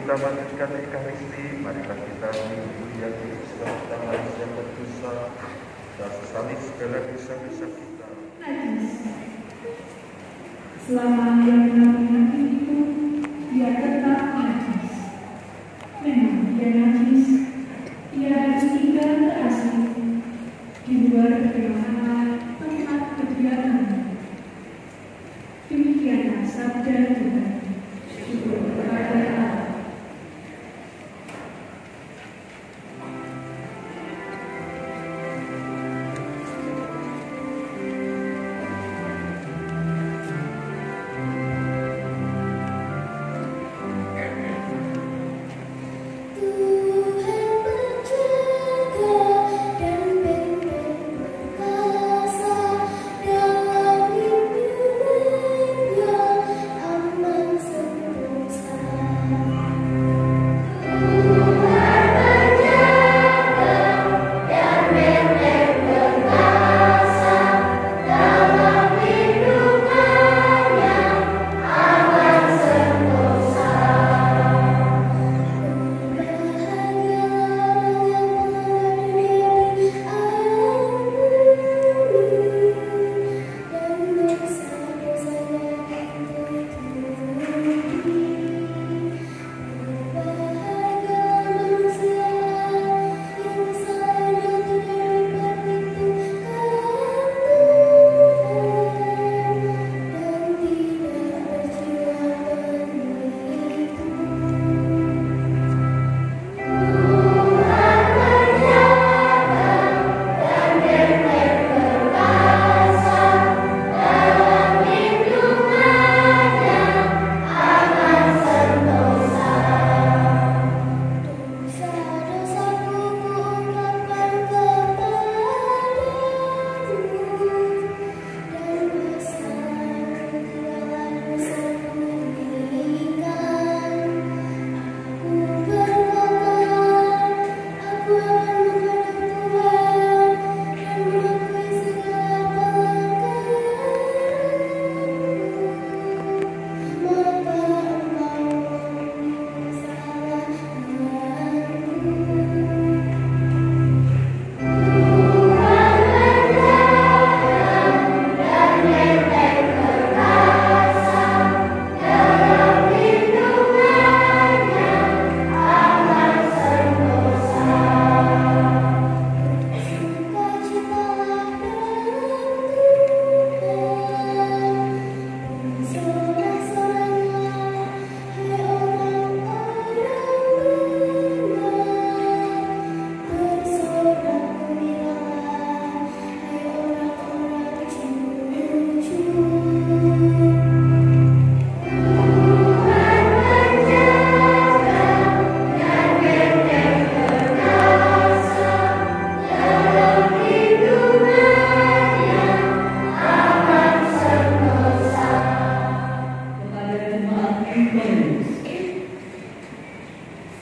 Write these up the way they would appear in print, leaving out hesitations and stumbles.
kita lanjutkan Ekaristi, marilah kita memuliakan Yesus kita manusia berdosa dan sesali segala dosa-dosa kita. Selama dia menanggung itu, dia tetap najis. Memang dia najis, dia harus tinggal terasing di luar kediaman tempat kediaman. Demikianlah sabda Tuhan. Syukur kepada Allah.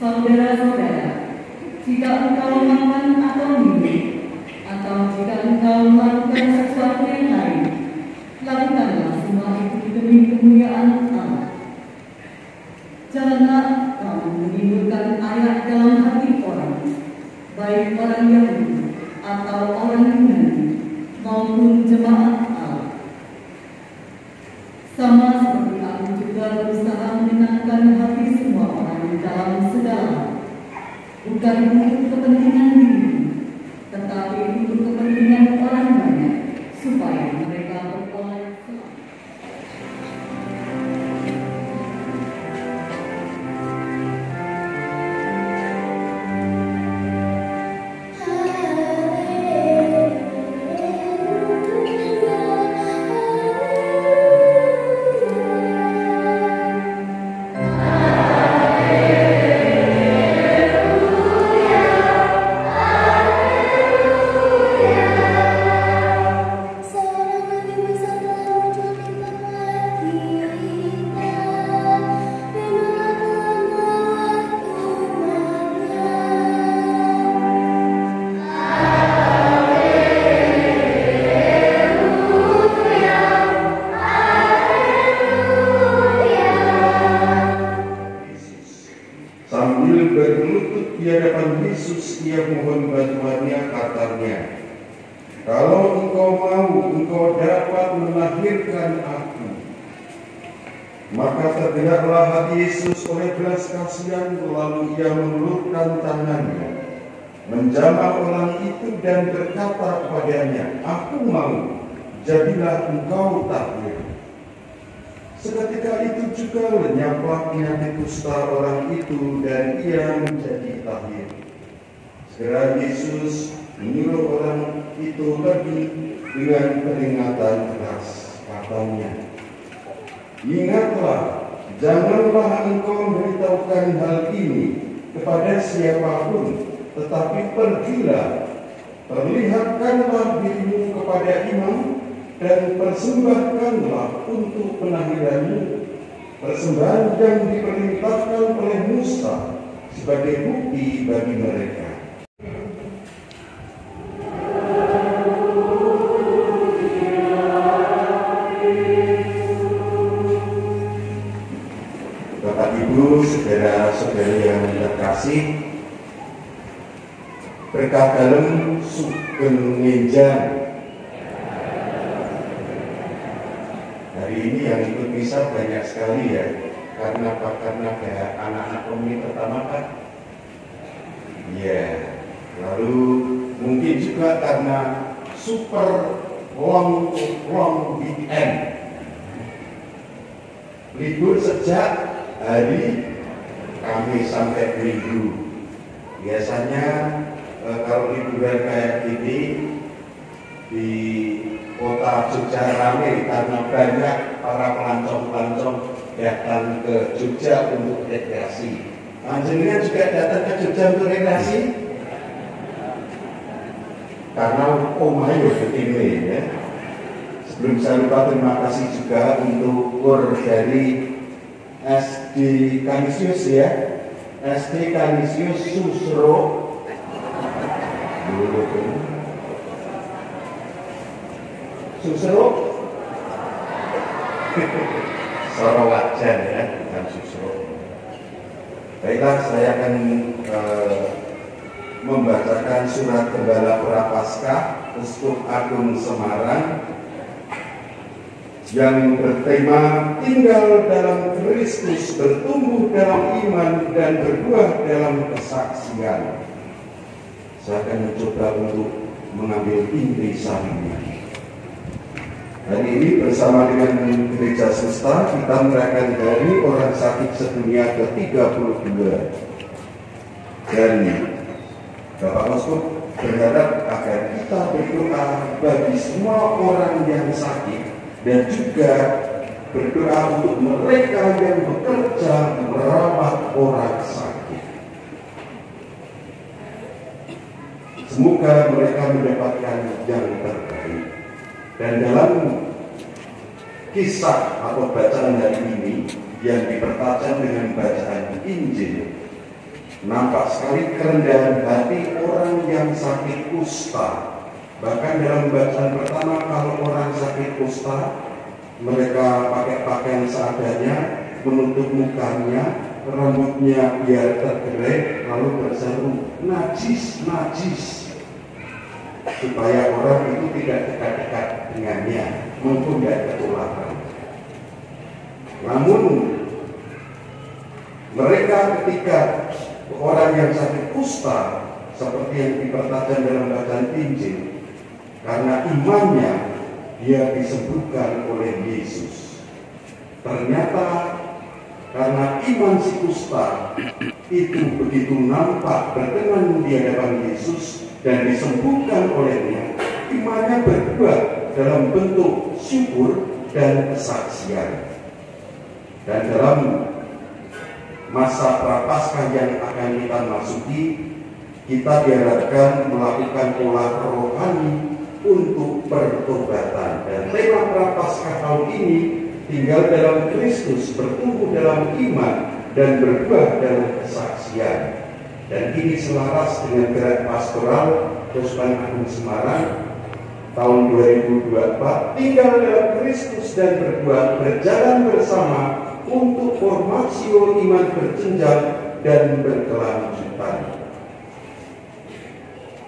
Saudara-saudara, jika engkau makan atau minum, atau jika engkau melakukan sesuatu yang lain, lakukanlah semua itu demi kemuliaan Allah. Janganlah kamu menimbulkan ayat dalam hati orang, baik orang Yahudi atau orang Yunani maupun jemaat Allah. Sama seperti aku juga berusaha menyenangkan hati semua orang di dalam segala, bukan untuk kepentingan diri, tetapi untuk kepentingan orang banyak, supaya mereka beroleh selamat. Haleluya. Sambil berlutut di hadapan Yesus, ia mohon bantuannya, katanya, "Kalau engkau mau, engkau dapat melahirkan aku." Maka tergeraklah hati Yesus oleh belas kasihan, lalu ia mengulurkan tangannya, menjamah orang itu dan berkata kepadanya, "Aku mau, jadilah engkau tahir." Seketika itu juga lenyaplah penyakit kusta orang itu dan ia menjadi tahir. Segera Yesus menyuruh orang itu pergi dengan peringatan keras. Katanya, "Ingatlah, janganlah engkau memberitahukan hal ini kepada siapapun, tetapi pergilah, perlihatkanlah dirimu kepada imam, dan persembahkanlah untuk penahiranmu persembahan yang diperintahkan oleh Musa sebagai bukti bagi mereka." Bapak Ibu, saudara-saudari yang terkasih, berkah dalem sugeng ngenjang. Hari ini yang ikut misa banyak sekali ya. Karena ada anak-anak pemilih pertama kan? Iya. Lalu mungkin juga karena super long weekend. Libur sejak hari Kamis sampai Minggu. Biasanya kalau liburan kayak gini di kota Jogja ramai karena banyak para pelancong-pelancong datang ke Jogja untuk rekreasi. Panjenengan juga datang ke Jogja untuk rekreasi? Karena omahe begini ya. Sebelum saya lupa, terima kasih juga untuk kur dari SD Kanisius ya. SD Kanisius Susro. Susro Sorowajan ya, bukan Susro. Baiklah, saya akan membacakan surat Gembala Prapaskah Uskup Agung Semarang yang bertema "Tinggal dalam Kristus, bertumbuh dalam iman dan berbuah dalam kesaksian." Saya akan mencoba untuk mengambil inti sarinya. Hari ini bersama dengan Gereja Susta kita merayakan Hari Orang Sakit Sedunia ke-32. Dan Bapak Uskup berharap agar kita berdoa bagi semua orang yang sakit dan juga berdoa untuk mereka yang bekerja merawat orang sakit. Semoga mereka mendapatkan yang terbaik. Dan dalam kisah atau bacaan hari ini yang dipertajam dengan bacaan Injil, nampak sekali kerendahan hati orang yang sakit kusta. Bahkan dalam bacaan pertama, kalau orang sakit kusta, mereka pakai pakaian seadanya, menutup mukanya, rambutnya biar tergerai, lalu berseru, "Najis, najis," supaya orang itu tidak dekat-dekat dengannya maupun tidak ketularan. Namun mereka ketika orang yang sakit kusta seperti yang dipertajam dalam bacaan Injil, karena imannya dia disembuhkan oleh Yesus. Ternyata karena iman si kusta itu begitu nampak berkenan di hadapan Yesus dan disembuhkan olehnya, imannya berbuah dalam bentuk syukur dan kesaksian. Dan dalam masa Prapaskah yang akan kita masuki, kita diharapkan melakukan olah rohani untuk pertobatan. Dan tema Prapaskah tahun ini, tinggal dalam Kristus, bertumbuh dalam iman dan berbuah dalam kesaksian. Dan ini selaras dengan gerak pastoral Keuskupan Agung Semarang tahun 2024, tinggal dalam Kristus dan berbuah, berjalan bersama untuk formasio iman berjenjang dan berkelanjutan.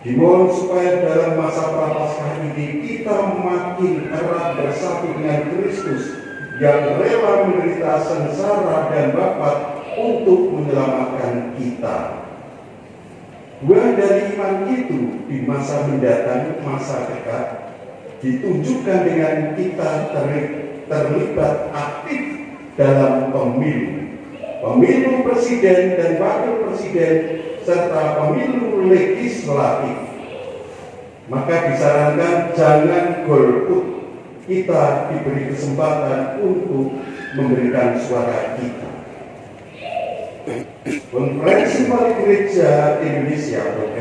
Dimohon supaya dalam masa prapaskah ini kita makin erat bersatu dengan Kristus yang rela menderita sengsara dan wafat untuk menyelamatkan kita. Buah dari iman itu di masa mendatang, masa dekat, ditunjukkan dengan kita terlibat aktif dalam pemilu presiden dan wakil presiden, serta pemilu legislatif. Maka disarankan jangan golput, kita diberi kesempatan untuk memberikan suara kita. Konferensi Wali Gereja Indonesia atau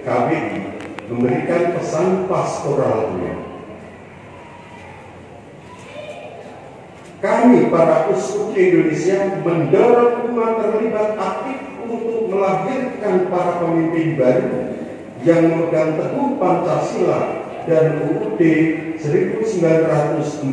KWI memberikan pesan pastoralnya. Kami para uskup Indonesia mendorong umat terlibat aktif untuk melahirkan para pemimpin baru yang memegang teguh Pancasila dan UUD 1945,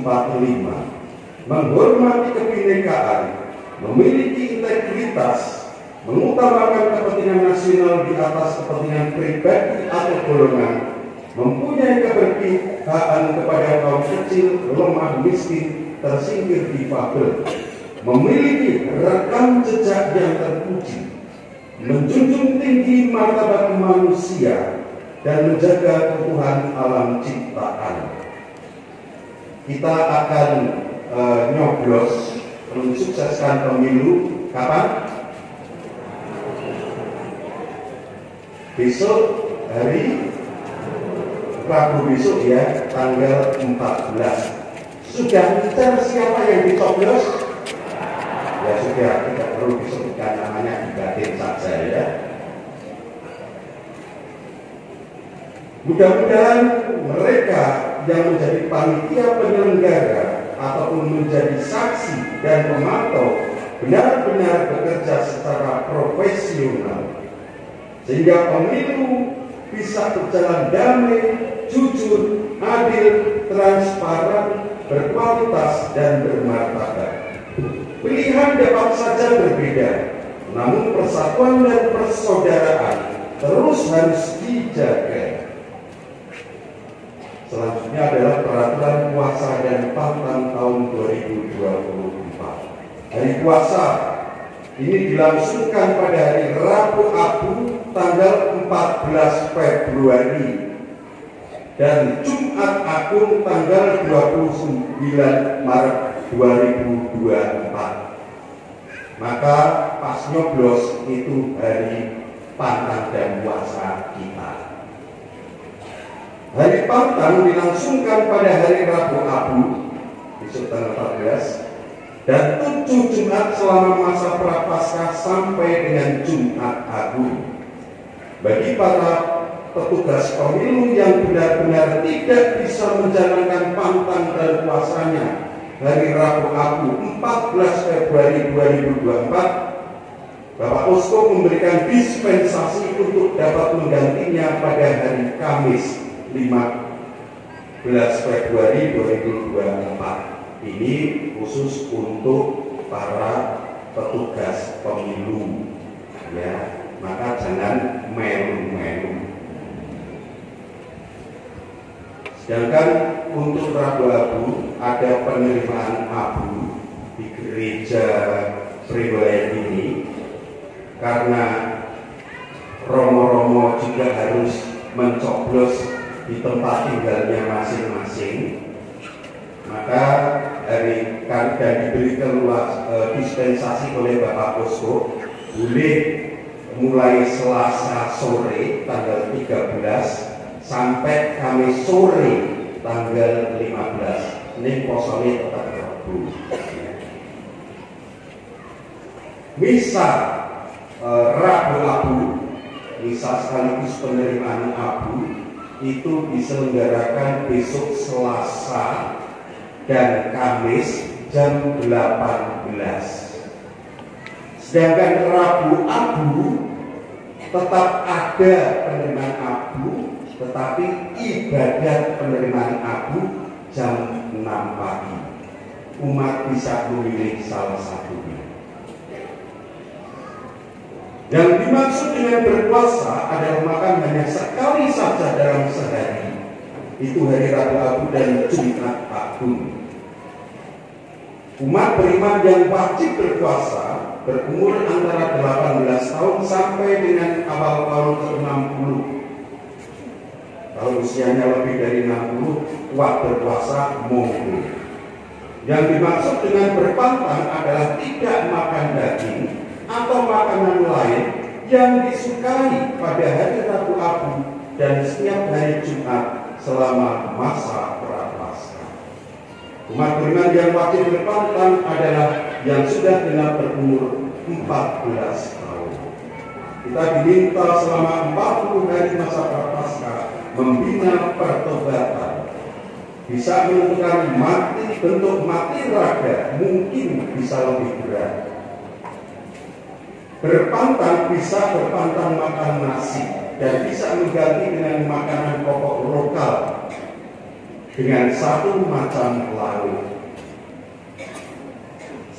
menghormati kebinekaan, memiliki integritas, mengutamakan kepentingan nasional di atas kepentingan pribadi atau golongan, mempunyai keberpihakan kepada kaum kecil, lemah, miskin, tersingkir, difabel, memiliki rekam jejak yang terpuji, menjunjung tinggi martabat manusia, dan menjaga keutuhan alam ciptaan. Kita akan nyoblos mensukseskan pemilu kapan? Besok, hari Rabu besok ya, tanggal 14. Sudah bicara siapa yang dicoblos? Ya sudah, tidak perlu disebutkan namanya, di batin saja ya. Mudah-mudahan mereka yang menjadi panitia penyelenggara ataupun menjadi saksi dan pemantau benar-benar bekerja secara profesional, sehingga pemilu bisa berjalan damai, jujur, adil, transparan, berkualitas, dan bermartabat. Pilihan dapat saja berbeda, namun persatuan dan persaudaraan terus harus dijaga. Selanjutnya adalah peraturan puasa dan pantang tahun 2024. Hari puasa ini dilangsungkan pada hari Rabu Abu tanggal 14 Februari dan Jumat Agung tanggal 29 Maret 2024. Maka pas nyoblos itu hari pantang dan puasa kita. Hari pantang dilangsungkan pada hari Rabu Abu besok tanggal 14 dan 7 Jumat selama masa prapaskah sampai dengan Jumat Agung. Bagi para petugas pemilu yang benar-benar tidak bisa menjalankan pantang dan puasanya hari Rabu Abu 14 Februari 2024, Bapak Uskup memberikan dispensasi untuk dapat menggantinya pada hari Kamis 15 Februari 2024. Ini khusus untuk para petugas pemilu ya, maka jangan melu-melu. Sedangkan untuk Rabu Abu ada penerimaan abu di gereja Priwaya ini karena romo-romo juga harus mencoblos di tempat tinggalnya masing-masing, maka dari dan diberikan dispensasi oleh Bapak Uskup boleh mulai Selasa sore tanggal 13 sampai Kamis sore tanggal 15. Ini posone tetap Rabu. Misa Rabu Abu, misa sekaligus penerimaan abu itu diselenggarakan besok Selasa dan Kamis jam 18. Sedangkan Rabu Abu tetap ada penerimaan abu, tetapi ibadat penerimaan abu jam 6 pagi. Umat bisa memilih salah satunya. Yang dimaksud dengan berpuasa adalah makan hanya sekali saja dalam sehari. Itu hari Rabu Abu dan Jumat Agung. Umat beriman yang wajib berpuasa berumur antara 18 tahun sampai dengan awal tahun ke-60. Kalau usianya lebih dari 60, kuat berpuasa monggo. Yang dimaksud dengan berpantang adalah tidak makan daging atau makanan lain yang disukai pada hari Rabu Abu dan setiap hari Jumat selama masa prapaskah. Umat beriman yang wajib berpantang adalah yang sudah genap berumur 14 tahun. Kita diminta selama 40 hari masa prapaskah membina pertobatan. Bisa menentukan mati, bentuk mati raga mungkin bisa lebih berat. Berpantang bisa berpantang makan nasi dan bisa mengganti dengan makanan pokok lokal dengan satu macam lauk.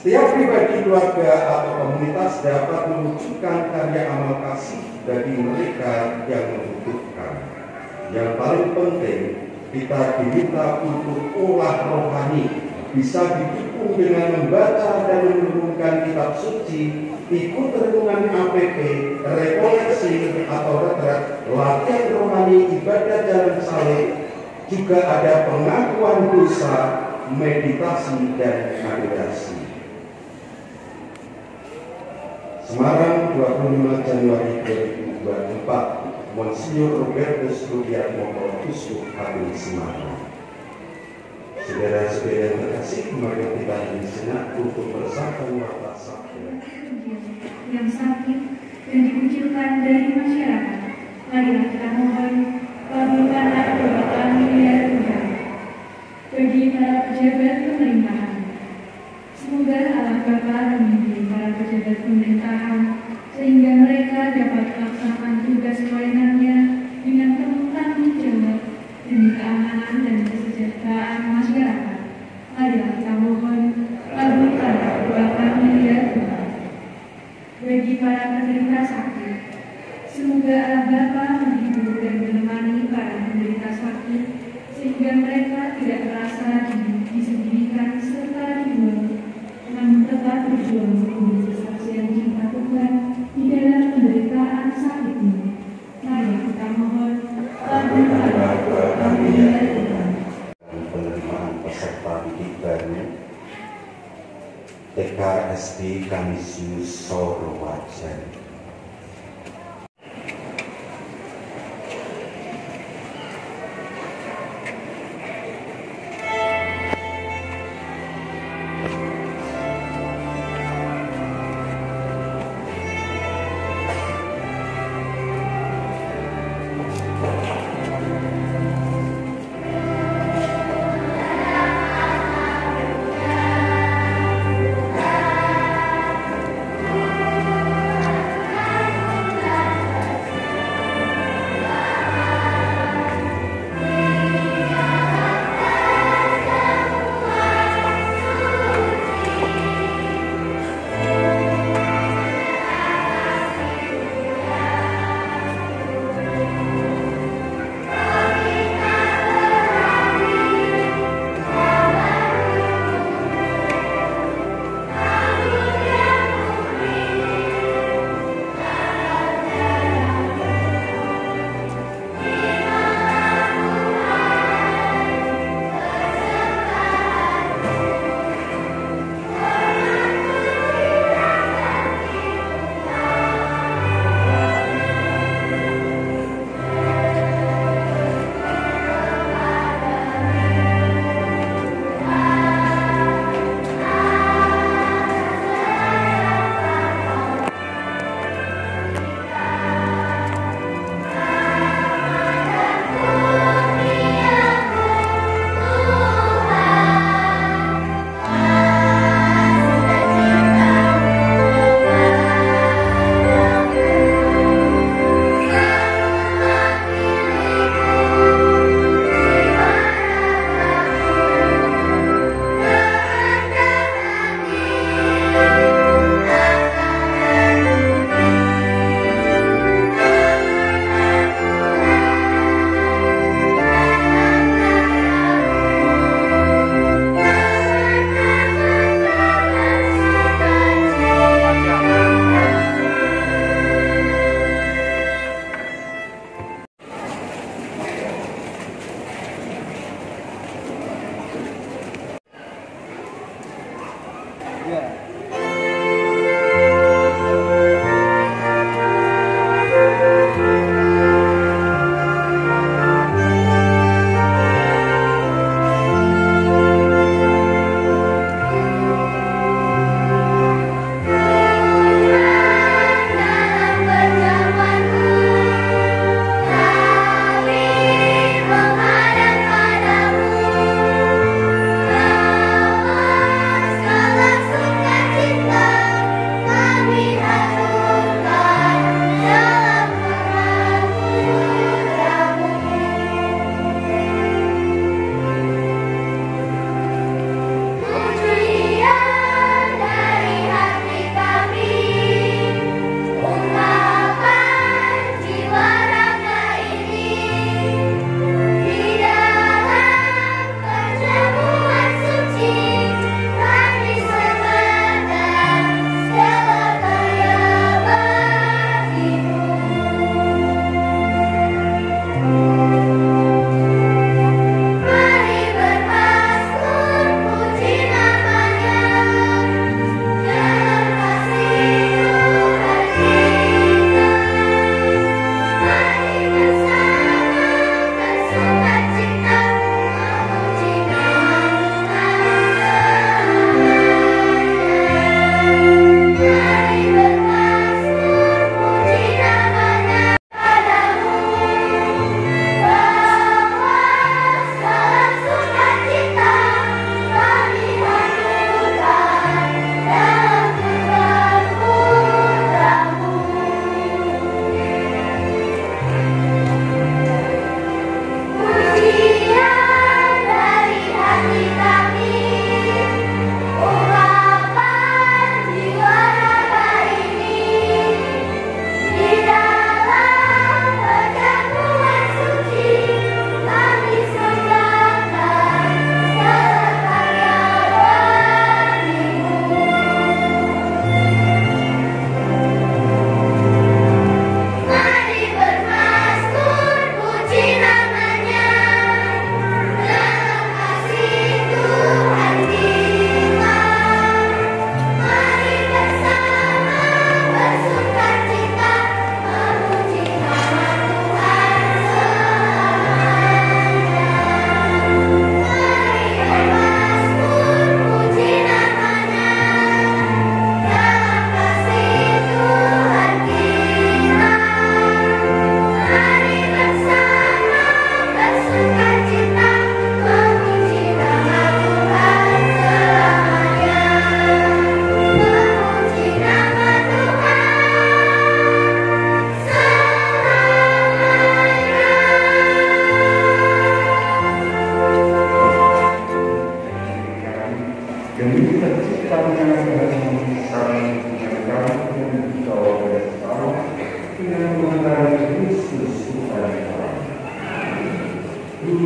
Setiap pribadi, keluarga, atau komunitas dapat mewujudkan karya amal kasih bagi mereka yang membutuhkan. Yang paling penting, kita diminta untuk olah rohani, bisa didukung dengan membaca dan merenungkan kitab suci, ikut renungan APP, rekoleksi atau retret, latihan rohani, ibadah jalan salib, juga ada pengakuan dosa, meditasi, dan adorasi. Semarang, 25 Januari 2024, Monsinyur Robertus Rudiatmoko, Uskup Agung Semarang. Saudara-saudara yang terkasih, mari kita di sejenak untuk bersatu warta sabda. Yang sakit dan dikucilkan dari masyarakat, marilah kita mohon kabulkanlah doa kami ya Tuhan. Bagi para pejabat pemerintahan, semoga Allah Bapa memimpin para pejabat pemerintahan sehingga mereka dapat melaksanakan tugas pelayanannya dengan penuh tanggung jawab demi keamanan dan kesejahteraan masyarakat. Marilah kita mohon kabulkanlah doa kami ya Tuhan. Bagi para penderita sakit, semoga Allah Bapa menghibur dan menemani para penderita sakit sehingga mereka tidak merasa disendirikan serta dibuang, namun tetap berjuang memberi kesaksian cinta Tuhan di dalam penderitaan sakit ini. Mari kita mohon kabulkanlah doa kami ya Tuhan. Penerimaan peserta didik baru TK SD Kanisius Sorowajan.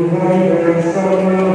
Tuhan bersama